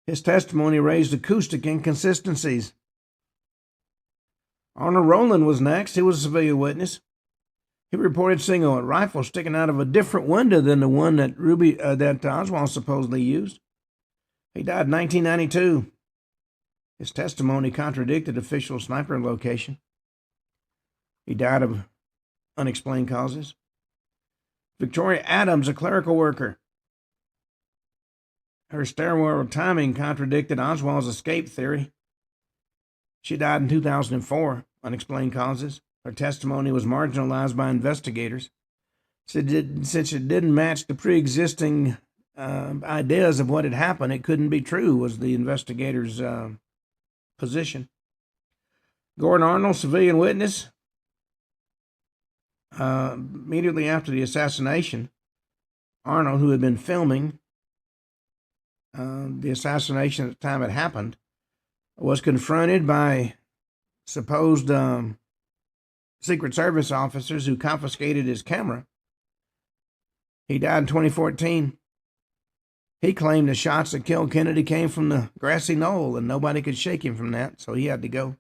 His testimony raised acoustic inconsistencies. Arnold Rowland was next. He was a civilian witness. He reported seeing a rifle sticking out of a different window than the one that Oswald supposedly used. He died in 1992. His testimony contradicted official sniper location. He died of unexplained causes. Victoria Adams, a clerical worker. Her stairwell timing contradicted Oswald's escape theory. She died in 2004, unexplained causes. Her testimony was marginalized by investigators since it didn't match the pre-existing ideas of what had happened. It couldn't be true, was the investigators' position. Gordon Arnold, civilian witness. Immediately after the assassination, Arnold, who had been filming the assassination at the time it happened, was confronted by supposed Secret Service officers who confiscated his camera. He died in 2014. He claimed the shots that killed Kennedy came from the grassy knoll, and nobody could shake him from that, so he had to go.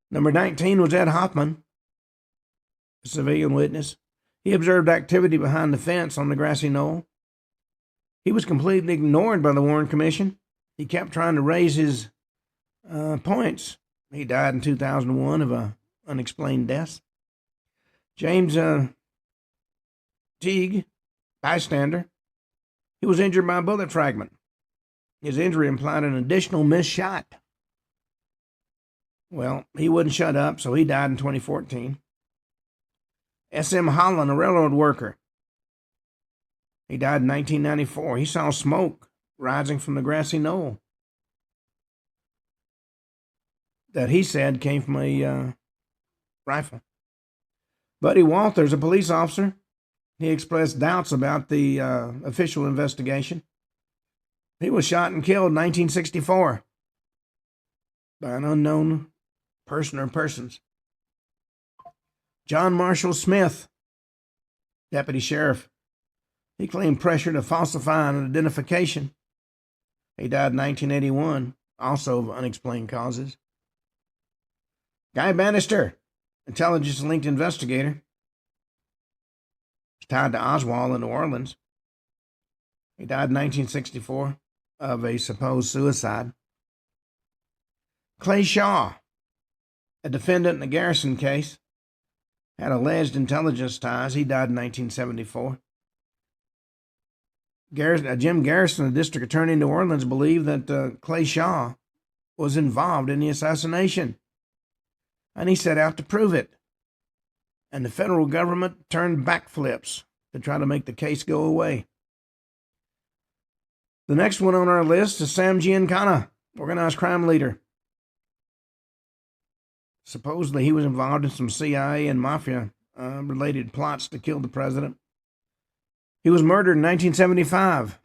Number 19 was Ed Hoffman, a civilian witness. He observed activity behind the fence on the grassy knoll. He was completely ignored by the Warren Commission. He kept trying to raise his points. He died in 2001 of an unexplained death. James Teague, bystander. He was injured by a bullet fragment. His injury implied an additional missed shot. Well, he wouldn't shut up, so he died in 2014. S.M. Holland, a railroad worker. He died in 1994. He saw smoke rising from the grassy knoll that he said came from a rifle. Buddy Walters, a police officer, he expressed doubts about the official investigation. He was shot and killed in 1964 by an unknown person or persons. John Marshall Smith, deputy sheriff. He claimed pressure to falsify an identification. He died in 1981, also of unexplained causes. Guy Bannister, intelligence-linked investigator, was tied to Oswald in New Orleans. He died in 1964 of a supposed suicide. Clay Shaw, a defendant in the Garrison case, had alleged intelligence ties. He died in 1974. Jim Garrison, the district attorney in New Orleans, believed that Clay Shaw was involved in the assassination, and he set out to prove it. And the federal government turned backflips to try to make the case go away. The next one on our list is Sam Giancana, organized crime leader. Supposedly, he was involved in some CIA and mafia related plots to kill the president. He was murdered in 1975.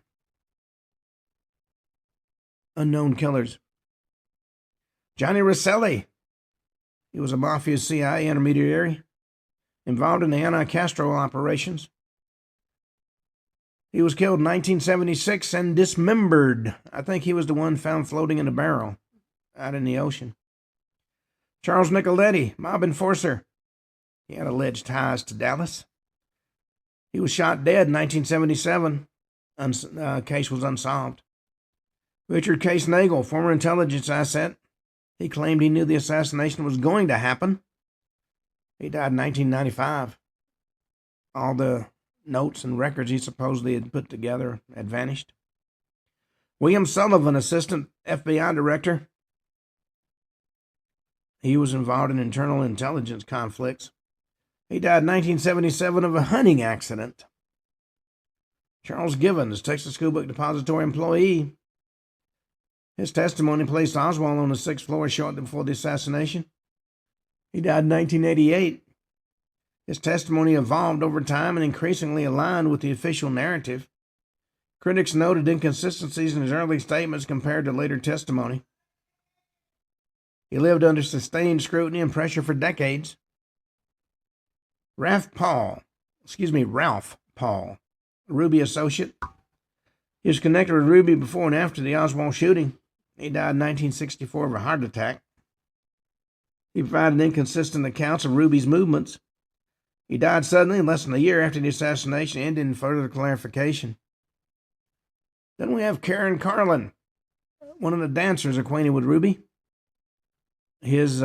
Unknown killers. Johnny Rosselli. He was a mafia CIA intermediary involved in the anti-Castro operations. He was killed in 1976 and dismembered. I think he was the one found floating in a barrel out in the ocean. Charles Nicoletti, mob enforcer. He had alleged ties to Dallas. He was shot dead in 1977. Case was unsolved. Richard Case Nagel, former intelligence asset. He claimed he knew the assassination was going to happen. He died in 1995. All the notes and records he supposedly had put together had vanished. William Sullivan, assistant FBI director. He was involved in internal intelligence conflicts. He died in 1977 of a hunting accident. Charles Givens, Texas School Book Depository employee. His testimony placed Oswald on the 6th floor shortly before the assassination. He died in 1988. His testimony evolved over time and increasingly aligned with the official narrative. Critics noted inconsistencies in his early statements compared to later testimony. He lived under sustained scrutiny and pressure for decades. Ralph Paul, Ruby associate. He was connected with Ruby before and after the Oswald shooting. He died in 1964 of a heart attack. He provided inconsistent accounts of Ruby's movements. He died suddenly less than a year after the assassination, ending in further clarification. Then we have Karen Carlin, one of the dancers acquainted with Ruby. His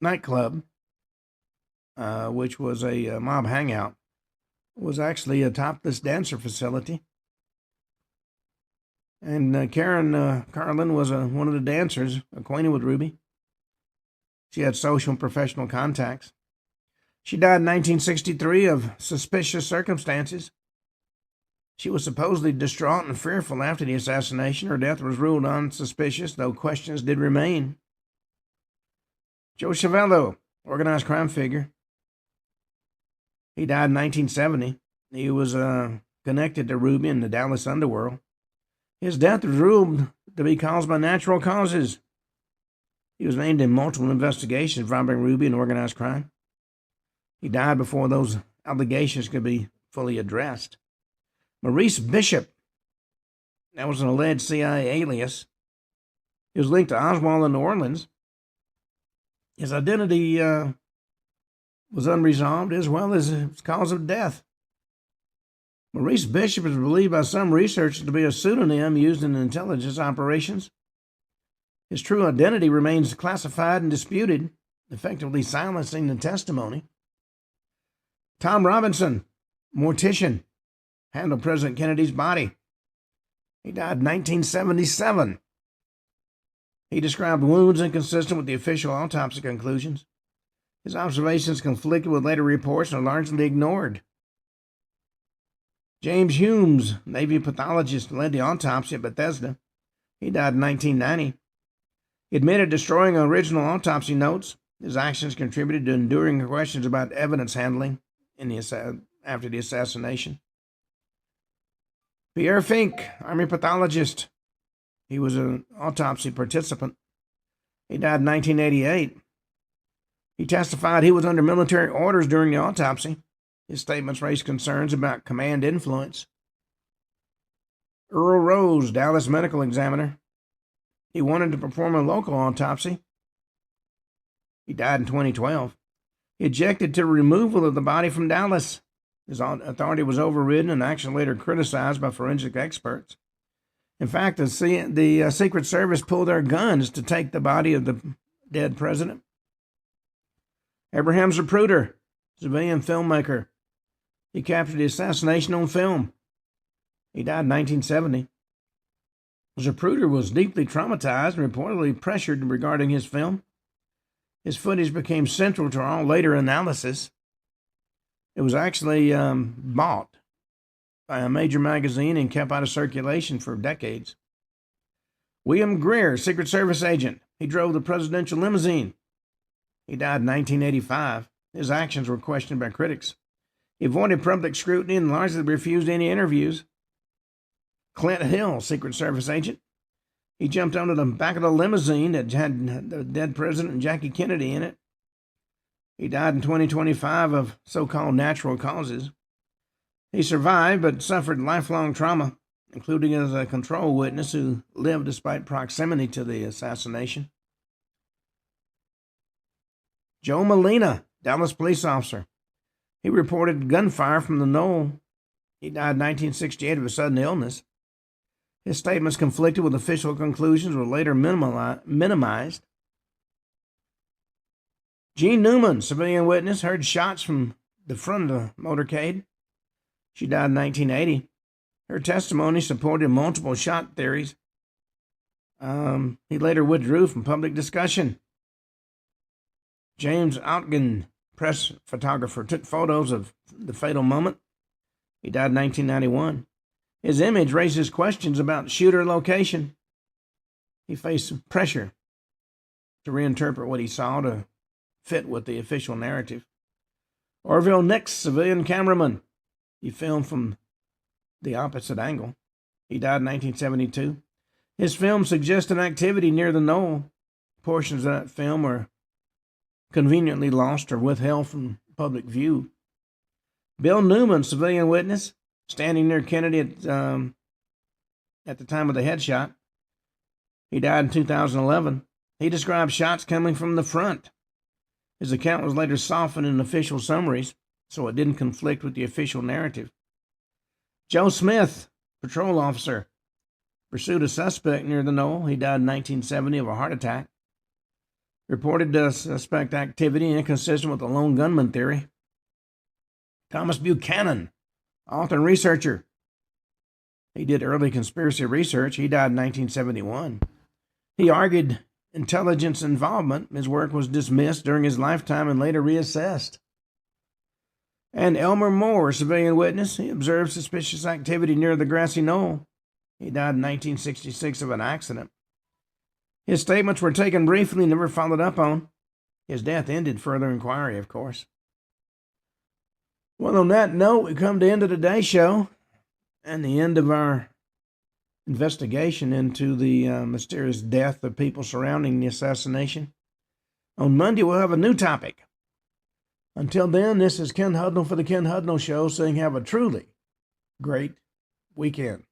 nightclub, which was a mob hangout, was actually atop this dancer facility. And Karen Carlin was one of the dancers acquainted with Ruby. She had social and professional contacts. She died in 1963 of suspicious circumstances. She was supposedly distraught and fearful after the assassination. Her death was ruled unsuspicious, though questions did remain. Joe Chavello, organized crime figure. He died in 1970. He was connected to Ruby and the Dallas underworld. His death was ruled to be caused by natural causes. He was named in multiple investigations involving Ruby and organized crime. He died before those allegations could be fully addressed. Maurice Bishop, that was an alleged CIA alias. He was linked to Oswald in New Orleans. His identity was unresolved, as well as his cause of death. Maurice Bishop is believed by some researchers to be a pseudonym used in intelligence operations. His true identity remains classified and disputed, effectively silencing the testimony. Tom Robinson, mortician, handled President Kennedy's body. He died in 1977. He described wounds inconsistent with the official autopsy conclusions. His observations conflicted with later reports and are largely ignored. James Humes, Navy pathologist, led the autopsy at Bethesda. He died in 1990. He admitted destroying original autopsy notes. His actions contributed to enduring questions about evidence handling after the assassination. Pierre Fink, Army pathologist. He was an autopsy participant. He died in 1988. He testified he was under military orders during the autopsy. His statements raised concerns about command influence. Earl Rose, Dallas medical examiner. He wanted to perform a local autopsy. He died in 2012. He objected to removal of the body from Dallas. His authority was overridden and action later criticized by forensic experts. In fact, the Secret Service pulled their guns to take the body of the dead president. Abraham Zapruder, civilian filmmaker. He captured the assassination on film. He died in 1970. Zapruder was deeply traumatized and reportedly pressured regarding his film. His footage became central to our later analysis. It was actually bought by a major magazine and kept out of circulation for decades. William Greer, Secret Service agent. He drove the presidential limousine. He died in 1985. His actions were questioned by critics. He avoided public scrutiny and largely refused any interviews. Clint Hill, Secret Service agent. He jumped onto the back of the limousine that had the dead president and Jackie Kennedy in it. He died in 2025 of so-called natural causes. He survived but suffered lifelong trauma, including as a control witness who lived despite proximity to the assassination. Joe Molina, Dallas police officer. He reported gunfire from the knoll. He died in 1968 of a sudden illness. His statements conflicted with official conclusions were later minimized. Jean Newman, civilian witness, heard shots from the front of the motorcade. She died in 1980. Her testimony supported multiple shot theories. He later withdrew from public discussion. James Outgen, press photographer, took photos of the fatal moment. He died in 1991. His image raises questions about shooter location. He faced pressure to reinterpret what he saw to fit with the official narrative. Orville Nix, civilian cameraman. He filmed from the opposite angle. He died in 1972. His film suggested activity near the knoll. Portions of that film were conveniently lost or withheld from public view. Bill Newman, civilian witness, standing near Kennedy at the time of the headshot. He died in 2011. He described shots coming from the front. His account was later softened in official summaries, so it didn't conflict with the official narrative. Joe Smith, patrol officer, pursued a suspect near the knoll. He died in 1970 of a heart attack. Reported suspect activity inconsistent with the lone gunman theory. Thomas Buchanan, author and researcher. He did early conspiracy research. He died in 1971. He argued intelligence involvement. His work was dismissed during his lifetime and later reassessed. And Elmer Moore, civilian witness. He observed suspicious activity near the grassy knoll. He died in 1966 of an accident. His statements were taken briefly and never followed up on. His death ended further inquiry, of course. Well, on that note, we come to the end of today's show and the end of our investigation into the mysterious death of people surrounding the assassination. On Monday, we'll have a new topic. Until then, this is Ken Hudnall for the Ken Hudnall Show saying have a truly great weekend.